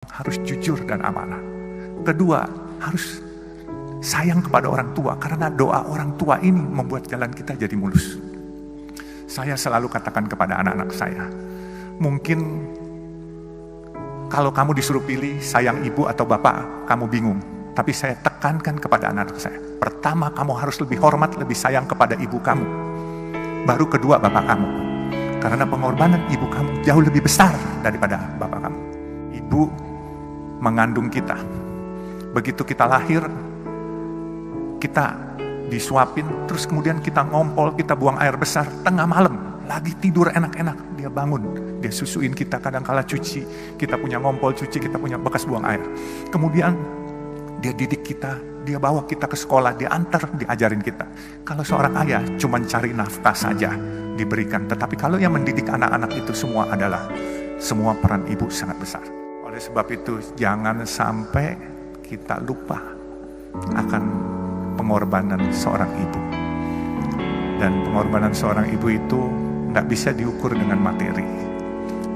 harus jujur dan amanah. Kedua, harus sayang kepada orang tua, karena doa orang tua ini membuat jalan kita jadi mulus. Saya selalu katakan kepada anak-anak saya, mungkin kalau kamu disuruh pilih sayang ibu atau bapak, kamu bingung. Tapi saya tekankan kepada anak-anak saya, pertama kamu harus lebih hormat, lebih sayang kepada ibu kamu. Baru kedua bapak kamu. Karena pengorbanan ibu kamu jauh lebih besar daripada bapak kamu. Ibu mengandung kita. Begitu kita lahir, kita disuapin, terus kemudian kita ngompol, kita buang air besar, tengah malam, lagi tidur enak-enak, dia bangun, dia susuin kita, kadang-kala cuci, kita punya ngompol cuci, kita punya bekas buang air. Kemudian dia didik kita, dia bawa kita ke sekolah, dia antar, diajarin kita. Kalau seorang ayah cuma cari nafkah saja diberikan, tetapi kalau yang mendidik anak-anak itu semua adalah semua peran ibu sangat besar. Oleh sebab itu jangan sampai kita lupa akan pengorbanan seorang ibu. Dan pengorbanan seorang ibu itu nggak bisa diukur dengan materi.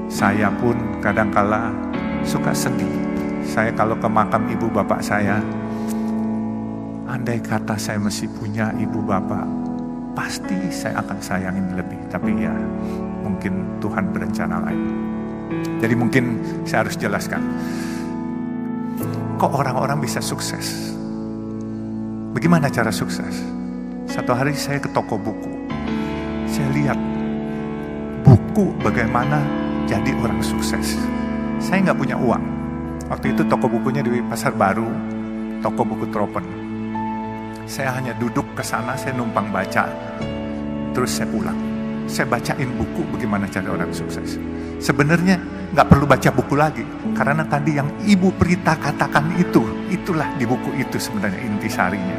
Saya pun kadangkala suka sedih. Saya kalau ke makam ibu bapak saya, andai kata saya masih punya ibu bapak, pasti saya akan sayangin lebih. Tapi ya mungkin Tuhan berencana lain. Jadi mungkin saya harus jelaskan. Kok orang-orang bisa sukses? Bagaimana cara sukses? Satu hari saya ke toko buku. Saya lihat buku bagaimana jadi orang sukses. Saya nggak punya uang. Waktu itu toko bukunya di Pasar Baru, toko buku Tropen. Saya hanya duduk ke sana, saya numpang baca, terus saya pulang. Saya bacain buku bagaimana cara orang sukses. Sebenarnya nggak perlu baca buku lagi, karena tadi yang Ibu Prita katakan itulah di buku itu sebenarnya intisarinya.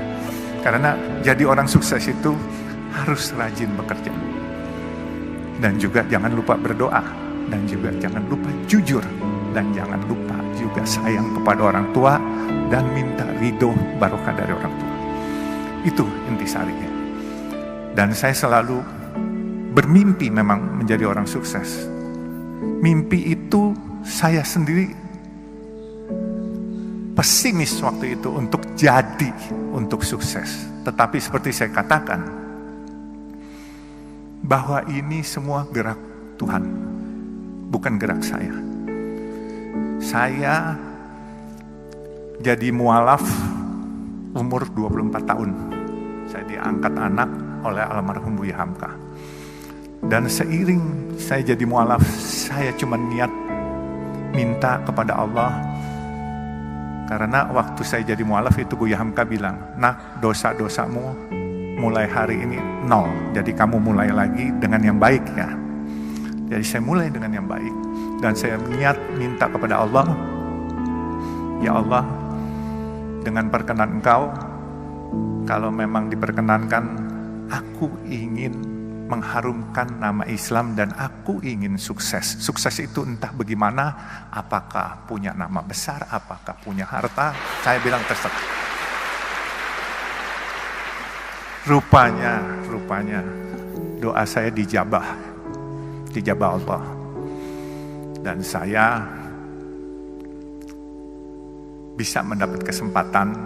Karena jadi orang sukses itu harus rajin bekerja. Dan juga jangan lupa berdoa. Dan juga jangan lupa jujur. Dan jangan lupa juga sayang kepada orang tua. Dan minta ridho barokah dari orang tua. Itu intisarinya. Dan saya selalu bermimpi memang menjadi orang sukses. Mimpi itu saya sendiri pesimis waktu itu untuk jadi, untuk sukses. Tetapi seperti saya katakan, bahwa ini semua gerak Tuhan, bukan gerak saya. Saya jadi mualaf umur 24 tahun. Saya diangkat anak oleh almarhum Buya Hamka. Dan seiring saya jadi mualaf, saya cuma niat minta kepada Allah. Karena waktu saya jadi mualaf itu Buya Hamka bilang, nak, dosa-dosamu mulai hari ini 0. Jadi kamu mulai lagi dengan yang baik ya. Jadi saya mulai dengan yang baik. Dan saya niat minta kepada Allah, ya Allah, dengan perkenan Engkau, kalau memang diperkenankan, aku ingin mengharumkan nama Islam dan aku ingin sukses. Sukses itu entah bagaimana, apakah punya nama besar, apakah punya harta, saya bilang terserah. Rupanya doa saya dijabah Allah. Dan saya bisa mendapat kesempatan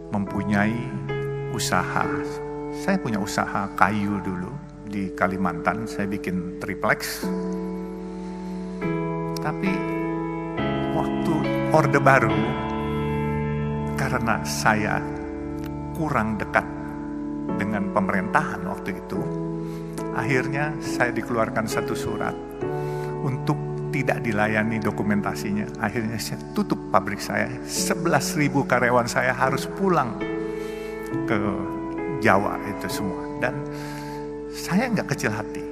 mempunyai usaha. Saya punya usaha kayu dulu di Kalimantan, saya bikin triplex. Tapi waktu Orde Baru, karena saya kurang dekat dengan pemerintahan waktu itu, akhirnya saya dikeluarkan satu surat untuk tidak dilayani dokumentasinya. Akhirnya saya tutup pabrik saya. 11.000 karyawan saya harus pulang ke Jawa itu semua. Dan saya nggak kecil hati.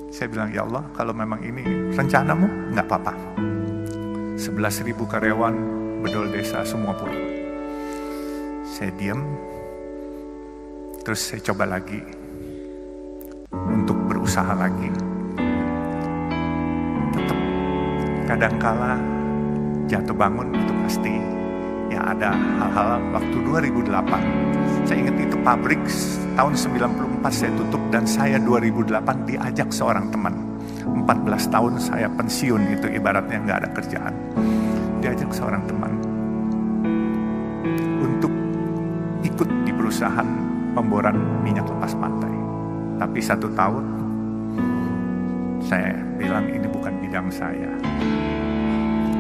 Saya bilang, ya Allah, kalau memang ini rencanamu, nggak apa-apa. 11.000 karyawan bedol desa semua pulang. Saya diam. Terus saya coba lagi untuk berusaha lagi. Tetap kadangkala jatuh bangun itu pasti. Ya ada hal-hal waktu 2008. Saya ingat itu pabrik tahun 94 saya tutup dan saya 2008 diajak seorang teman 14 tahun saya pensiun, itu ibaratnya nggak ada kerjaan. Diajak seorang teman untuk ikut di perusahaan pemboran minyak lepas pantai. Tapi 1 tahun saya bilang ini bukan bidang saya.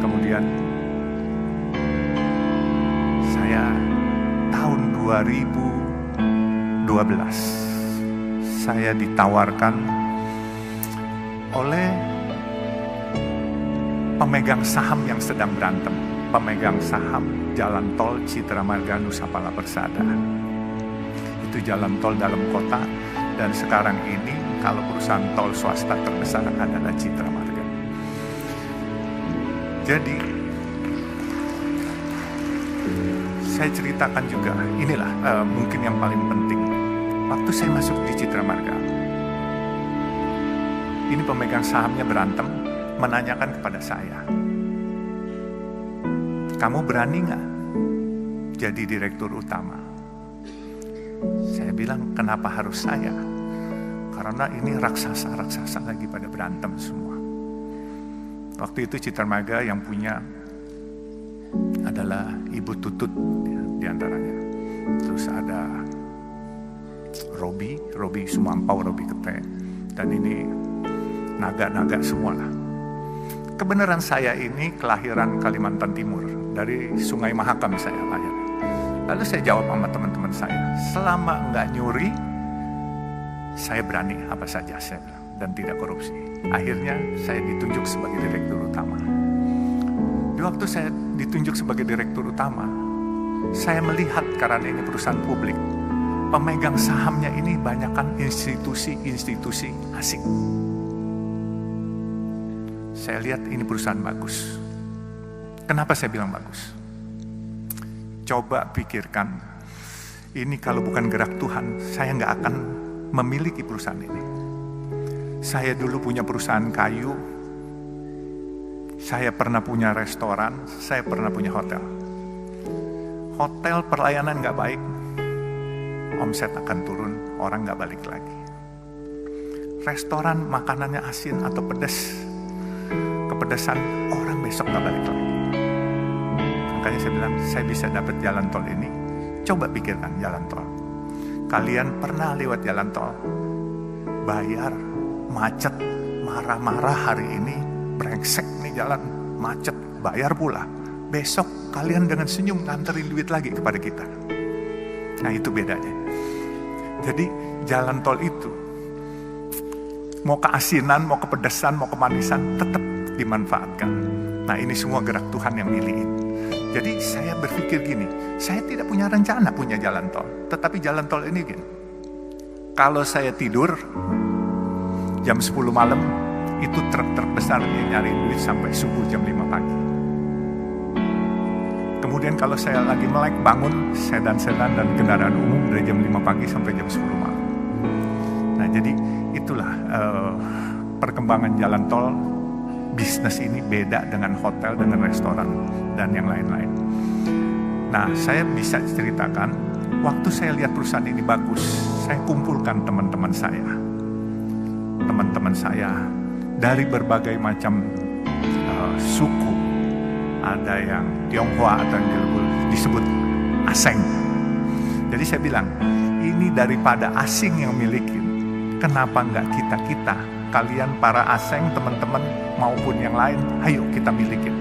Kemudian saya tahun 2012 saya ditawarkan oleh pemegang saham yang sedang berantem, pemegang saham jalan tol Citra Marga Nusa Pala Persada. Itu jalan tol dalam kota, dan sekarang ini kalau perusahaan tol swasta terbesar adalah Citra Marga. Jadi saya ceritakan juga, inilah mungkin yang paling penting. Waktu saya masuk di Citra Marga, ini pemegang sahamnya berantem, menanyakan kepada saya, kamu berani nggak jadi direktur utama? Saya bilang, kenapa harus saya? Karena ini raksasa-raksasa lagi pada berantem semua. Waktu itu Citra Marga yang punya adalah Ibu Tutut di antaranya. Terus ada Robi Sumampau, Robi Kete, dan ini naga-naga semua lah. Kebenaran saya ini kelahiran Kalimantan Timur, dari Sungai Mahakam saya lahir. Lalu saya jawab sama teman-teman saya, selama nggak nyuri, saya berani apa saja saya bilang, dan tidak korupsi. Akhirnya saya ditunjuk sebagai direktur utama. Di waktu saya ditunjuk sebagai direktur utama, saya melihat karena ini perusahaan publik, pemegang sahamnya ini banyakkan institusi-institusi asing. Saya lihat ini perusahaan bagus. Kenapa saya bilang bagus? Coba pikirkan, ini kalau bukan gerak Tuhan, saya nggak akan memiliki perusahaan ini. Saya dulu punya perusahaan kayu, saya pernah punya restoran, saya pernah punya hotel. Hotel pelayanan nggak baik, omset akan turun, orang nggak balik lagi. Restoran makanannya asin atau pedas, kepedasan, orang besok nggak balik lagi. Makanya saya bilang, saya bisa dapat jalan tol ini. Coba pikirkan jalan tol. Kalian pernah lewat jalan tol, bayar, macet, marah-marah hari ini, brengsek nih jalan, macet, bayar pula. Besok kalian dengan senyum nganterin duit lagi kepada kita. Nah itu bedanya. Jadi jalan tol itu, mau keasinan, mau kepedesan, mau kemanisan, tetap dimanfaatkan. Nah ini semua gerak Tuhan yang milihin. Jadi saya berpikir gini, saya tidak punya rencana punya jalan tol. Tetapi jalan tol ini gini, kalau saya tidur, jam 10 malam, itu truk-truk besar yang nyari duit sampai subuh jam 5 pagi. Kemudian kalau saya lagi melek bangun, sedan-sedan dan kendaraan umum dari jam 5 pagi sampai jam 10 malam. Nah jadi itulah perkembangan jalan tol. Bisnis ini beda dengan hotel, dengan restoran, dan yang lain-lain. Nah, saya bisa ceritakan, waktu saya lihat perusahaan ini bagus, saya kumpulkan teman-teman saya. Teman-teman saya dari berbagai macam suku. Ada yang Tionghoa atau yang disebut Aseng. Jadi saya bilang, ini daripada asing yang miliki, kenapa nggak kita-kita? Kalian para asing, teman-teman maupun yang lain, ayo kita milikin.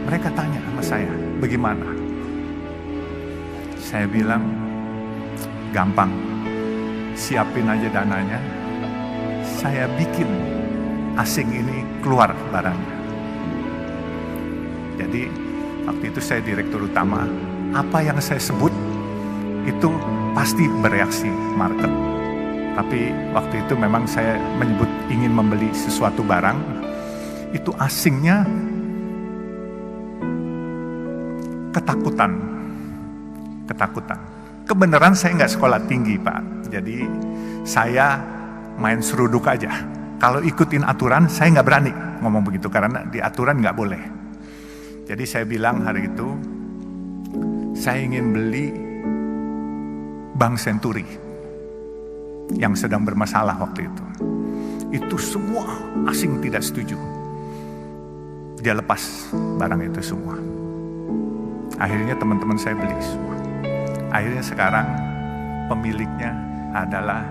Mereka tanya sama saya, bagaimana? Saya bilang, gampang, siapin aja dananya, saya bikin asing ini keluar barangnya. Jadi waktu itu saya direktur utama, apa yang saya sebut itu pasti bereaksi market. Tapi waktu itu memang saya menyebut ingin membeli sesuatu barang, itu asingnya ketakutan. Kebenaran saya nggak sekolah tinggi Pak, jadi saya main seruduk aja. Kalau ikutin aturan saya nggak berani ngomong begitu, karena di aturan nggak boleh. Jadi saya bilang hari itu, saya ingin beli Bank Senturi yang sedang bermasalah waktu itu. Itu semua asing tidak setuju. Dia lepas barang itu semua. Akhirnya teman-teman saya beli semua. Akhirnya sekarang pemiliknya adalah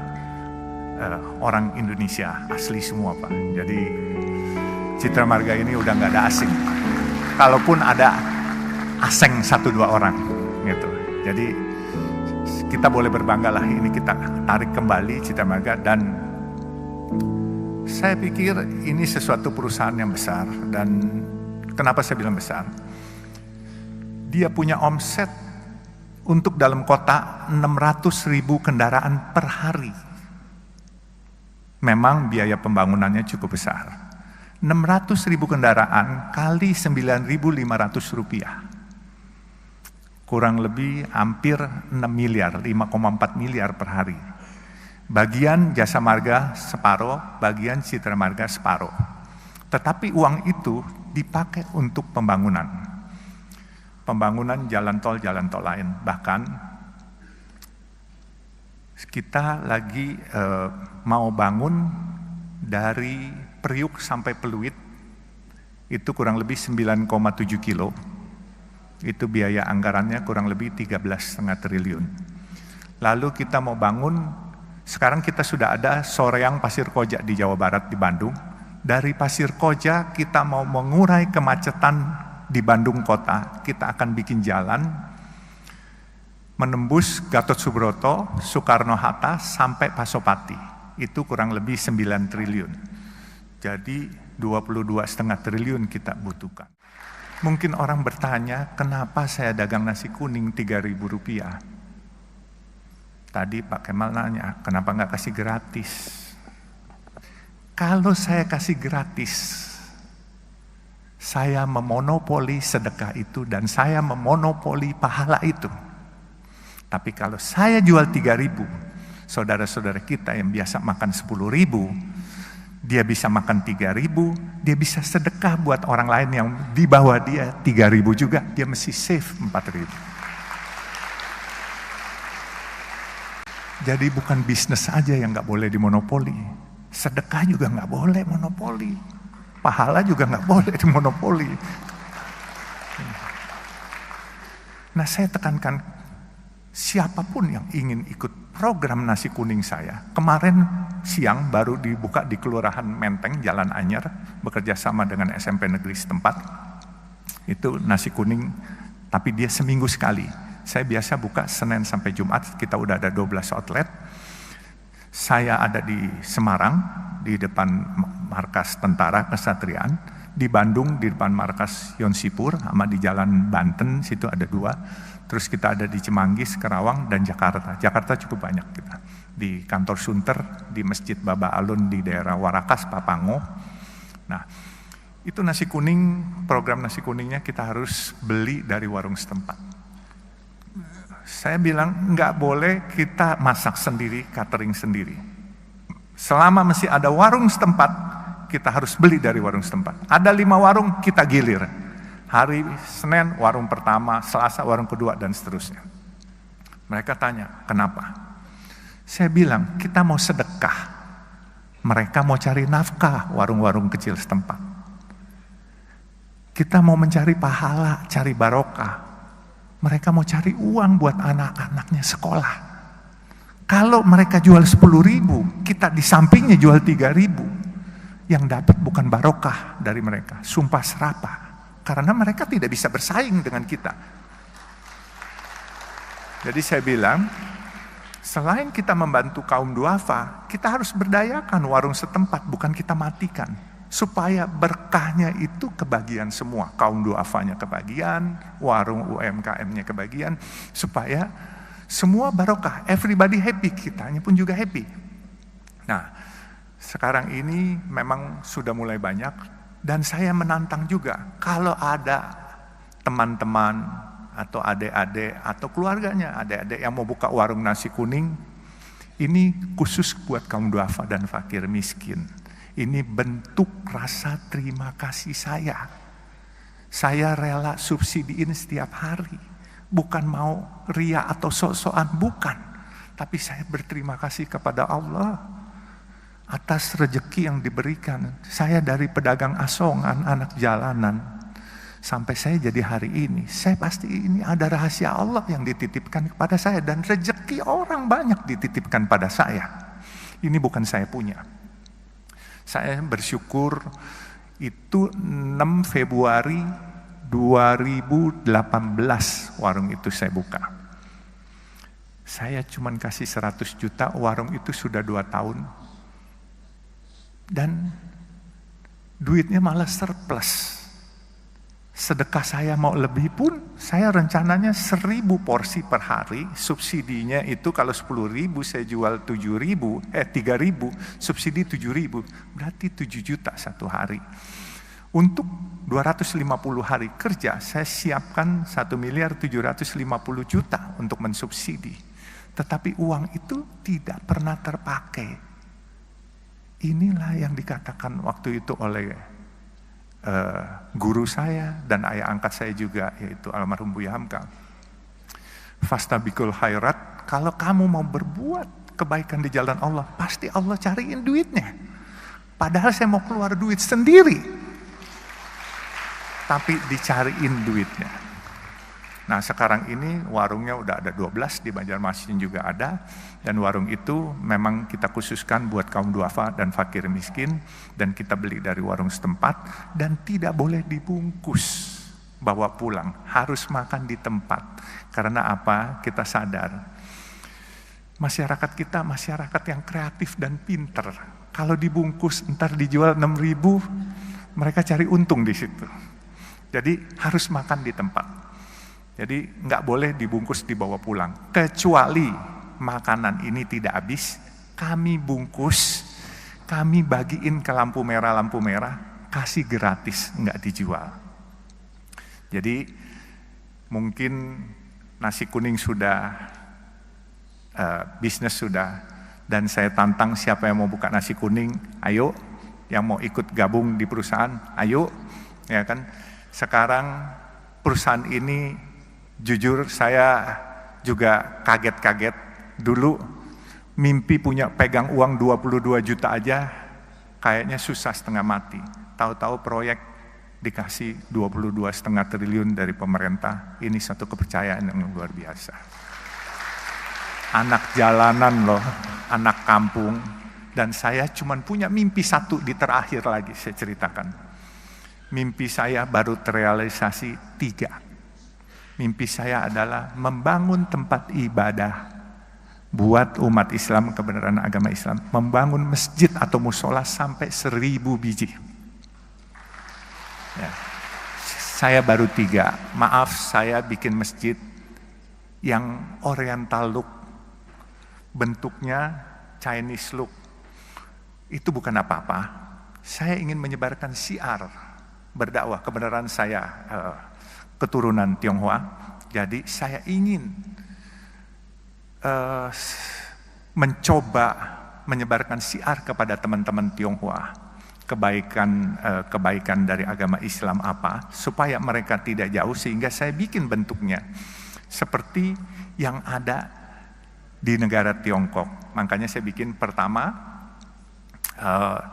orang Indonesia asli semua, Pak. Jadi Citra Marga ini udah nggak ada asing. Kalaupun ada asing 1-2 orang gitu. Jadi kita boleh berbangga lah, ini kita tarik kembali Citra Marga. Dan saya pikir ini sesuatu perusahaan yang besar. Dan kenapa saya bilang besar? Dia punya omset untuk dalam kota 600.000 kendaraan per hari. Memang biaya pembangunannya cukup besar. 600.000 kendaraan kali 9.500 rupiah. Kurang lebih hampir 6 miliar, 5,4 miliar per hari. Bagian Jasa Marga separuh, bagian Citra Marga separuh. Tetapi uang itu dipakai untuk pembangunan. Pembangunan jalan tol lain. Bahkan kita lagi mau bangun dari Priuk sampai Peluit, itu kurang lebih 9,7 kilo. Itu biaya anggarannya kurang lebih 13,5 triliun. Lalu kita mau bangun, sekarang kita sudah ada Soreang Pasir Koja di Jawa Barat di Bandung. Dari Pasir Koja kita mau mengurai kemacetan di Bandung kota, kita akan bikin jalan menembus Gatot Subroto, Soekarno-Hatta sampai Pasopati. Itu kurang lebih 9 triliun. Jadi 22,5 triliun kita butuhkan. Mungkin orang bertanya, kenapa saya dagang nasi kuning 3.000 rupiah? Tadi Pak Kemal nanya, kenapa nggak kasih gratis? Kalau saya kasih gratis, saya memonopoli sedekah itu dan saya memonopoli pahala itu. Tapi kalau saya jual 3.000, saudara-saudara kita yang biasa makan 10.000, dia bisa makan 3.000, dia bisa sedekah buat orang lain yang di bawah dia 3.000 juga, dia mesti save 4.000. Jadi bukan bisnis aja yang nggak boleh dimonopoli, sedekah juga nggak boleh monopoli, pahala juga nggak boleh dimonopoli. Nah, saya tekankan siapapun yang ingin ikut program nasi kuning saya, kemarin siang baru dibuka di Kelurahan Menteng, Jalan Anyar, bekerja sama dengan SMP negeri setempat. Itu nasi kuning, tapi dia seminggu sekali. Saya biasa buka Senin sampai Jumat, kita udah ada 12 outlet. Saya ada di Semarang, di depan markas tentara Kesatriaan, di Bandung di depan markas Yonsipur, sama di Jalan Banten, situ ada 2. Terus kita ada di Cimanggis, Karawang, dan Jakarta. Jakarta cukup banyak kita. Di kantor Sunter, di Masjid Baba Alun di daerah Warakas, Papango. Nah, itu nasi kuning, program nasi kuningnya kita harus beli dari warung setempat. Saya bilang, nggak boleh kita masak sendiri, catering sendiri. Selama masih ada warung setempat, kita harus beli dari warung setempat. Ada 5 warung, kita gilir. Hari Senin warung pertama, Selasa warung kedua, dan seterusnya. Mereka tanya, kenapa? Saya bilang, kita mau sedekah. Mereka mau cari nafkah, warung-warung kecil setempat. Kita mau mencari pahala, cari barokah. Mereka mau cari uang buat anak-anaknya sekolah. Kalau mereka jual 10.000, kita di sampingnya jual 3.000. Yang dapat bukan barokah dari mereka, sumpah serapah. Karena mereka tidak bisa bersaing dengan kita. Jadi saya bilang, selain kita membantu kaum duafa, kita harus berdayakan warung setempat, bukan kita matikan. Supaya berkahnya itu kebagian semua. Kaum duafanya kebagian, warung UMKM-nya kebagian. Supaya semua barokah, everybody happy, kitanya pun juga happy. Nah, sekarang ini memang sudah mulai banyak. Dan saya menantang juga, kalau ada teman-teman atau adik-adik atau keluarganya, adik-adik yang mau buka warung nasi kuning, ini khusus buat kaum duafa dan fakir miskin. Ini bentuk rasa terima kasih saya. Saya rela subsidiin setiap hari. Bukan mau ria atau sok-sokan, bukan. Tapi saya berterima kasih kepada Allah. atas rezeki yang diberikan. Saya dari pedagang asongan, anak jalanan, sampai saya jadi hari ini. Saya pasti ini ada rahasia Allah yang dititipkan kepada saya. Dan rezeki orang banyak dititipkan pada saya. Ini bukan saya punya. Saya bersyukur itu 6 Februari 2018 warung itu saya buka. Saya cuma kasih 100 juta, warung itu sudah 2 tahun. Dan duitnya malah surplus. Sedekah saya mau lebih pun, saya rencananya 1000 porsi per hari, subsidinya itu kalau 10.000 saya jual 3.000, subsidi 7.000, berarti 7 juta satu hari. Untuk 250 hari kerja, saya siapkan 1.750.000.000 untuk mensubsidi. Tetapi uang itu tidak pernah terpakai. Inilah yang dikatakan waktu itu oleh guru saya dan ayah angkat saya juga, yaitu almarhum Buya Hamka. Fastabikul khairat, kalau kamu mau berbuat kebaikan di jalan Allah, pasti Allah cariin duitnya. Padahal saya mau keluar duit sendiri, tapi dicariin duitnya. Nah sekarang ini warungnya udah ada 12, di Banjarmasin juga ada. Dan warung itu memang kita khususkan buat kaum duafa dan fakir miskin. Dan kita beli dari warung setempat. Dan tidak boleh dibungkus, bawa pulang. Harus makan di tempat. Karena apa? Kita sadar. Masyarakat kita masyarakat yang kreatif dan pinter. Kalau dibungkus ntar dijual 6.000, mereka cari untung di situ. Jadi harus makan di tempat. Jadi nggak boleh dibungkus dibawa pulang. Kecuali makanan ini tidak habis, kami bungkus, kami bagiin ke lampu merah, kasih gratis, nggak dijual. Jadi mungkin nasi kuning sudah, bisnis sudah, dan saya tantang siapa yang mau buka nasi kuning, ayo, yang mau ikut gabung di perusahaan, ayo, ya kan. Sekarang perusahaan ini jujur saya juga kaget-kaget. Dulu mimpi punya pegang uang 22 juta aja kayaknya susah setengah mati. Tahu-tahu proyek dikasih 22,5 triliun dari pemerintah. Ini satu kepercayaan yang luar biasa. Anak jalanan loh, anak kampung. Dan saya cuma punya mimpi satu di terakhir lagi saya ceritakan. Mimpi saya baru terrealisasi 3. Mimpi saya adalah membangun tempat ibadah buat umat Islam, kebenaran agama Islam. Membangun masjid atau musola sampai 1000 biji. Ya. Saya baru 3. Maaf, saya bikin masjid yang oriental look. Bentuknya Chinese look. Itu bukan apa-apa. Saya ingin menyebarkan syiar berdakwah, kebenaran saya keturunan Tionghoa, jadi saya ingin mencoba menyebarkan syiar kepada teman-teman Tionghoa, kebaikan dari agama Islam apa, supaya mereka tidak jauh, sehingga saya bikin bentuknya seperti yang ada di negara Tiongkok. Makanya saya bikin pertama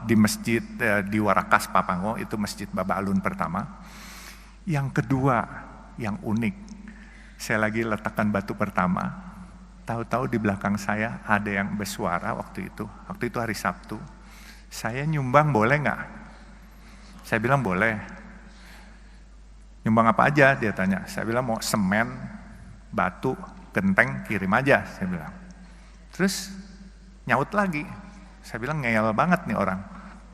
di masjid di Warakas Papango, itu masjid Baba Alun pertama. Yang kedua, yang unik, saya lagi letakkan batu pertama, tahu-tahu di belakang saya ada yang bersuara waktu itu hari Sabtu, saya nyumbang boleh nggak? Saya bilang boleh. Nyumbang apa aja? Dia tanya. Saya bilang mau semen, batu, genteng, kirim aja, saya bilang. Terus nyaut lagi, saya bilang ngeyel banget nih orang,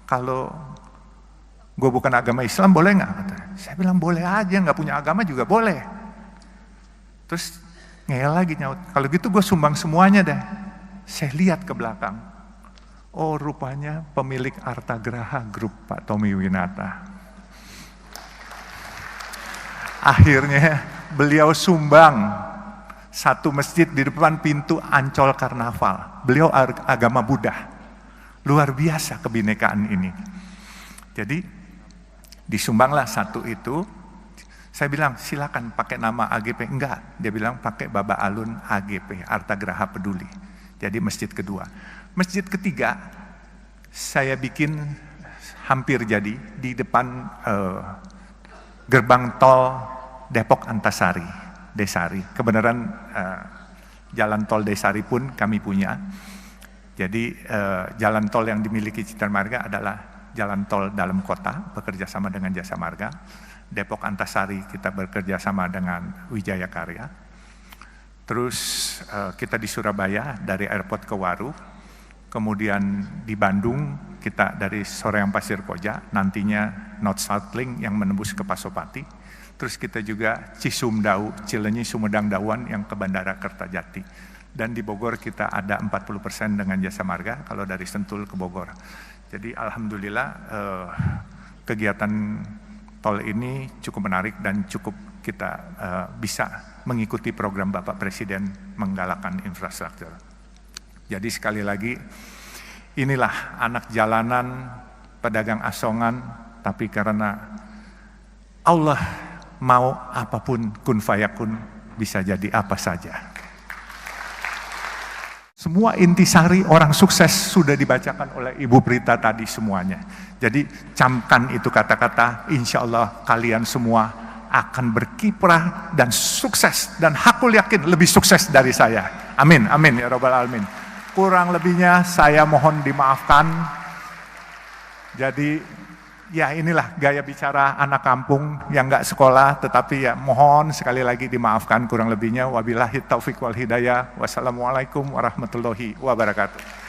kalau gue bukan agama Islam boleh nggak? Saya bilang boleh aja, nggak punya agama juga boleh. Terus ngeyel lagi nyaut, kalau gitu gue sumbang semuanya deh. Saya lihat ke belakang, oh rupanya pemilik Arta Graha Group, Pak Tommy Winata. Akhirnya beliau sumbang satu masjid di depan pintu Ancol Karnaval. Beliau agama Buddha. Luar biasa kebinekaan ini. Jadi disumbanglah satu itu. Saya bilang silakan pakai nama AGP. Enggak, dia bilang pakai Baba Alun AGP, Arta Graha Peduli. Jadi masjid kedua. Masjid ketiga saya bikin hampir jadi di depan gerbang tol Depok Antasari, Desari. Kebenaran jalan tol Desari pun kami punya. Jadi jalan tol yang dimiliki Citra Marga adalah jalan tol dalam kota, bekerja sama dengan Jasa Marga. Depok Antasari kita bekerja sama dengan Wijaya Karya. Terus kita di Surabaya dari airport ke Waru. Kemudian di Bandung kita dari Soreang Pasir Koja, nantinya North South Link yang menembus ke Pasopati. Terus kita juga Cisumdau, Cilenyi, Sumedang, Dawan yang ke Bandara Kertajati. Dan di Bogor kita ada 40% dengan Jasa Marga kalau dari Sentul ke Bogor. Jadi alhamdulillah kegiatan tol ini cukup menarik dan cukup kita bisa mengikuti program Bapak Presiden menggalakkan infrastruktur. Jadi sekali lagi, inilah anak jalanan, pedagang asongan, tapi karena Allah mau apapun kun fayakun, bisa jadi apa saja. Semua intisari orang sukses sudah dibacakan oleh Ibu Prita tadi semuanya. Jadi camkan itu kata-kata, insya Allah kalian semua akan berkiprah dan sukses. Dan aku yakin lebih sukses dari saya. Amin, amin ya Rabbal Alamin. Kurang lebihnya saya mohon dimaafkan. Jadi ya inilah gaya bicara anak kampung yang nggak sekolah, tetapi ya mohon sekali lagi dimaafkan kurang lebihnya. Wabillahi taufiq wal hidayah. Wassalamualaikum warahmatullahi wabarakatuh.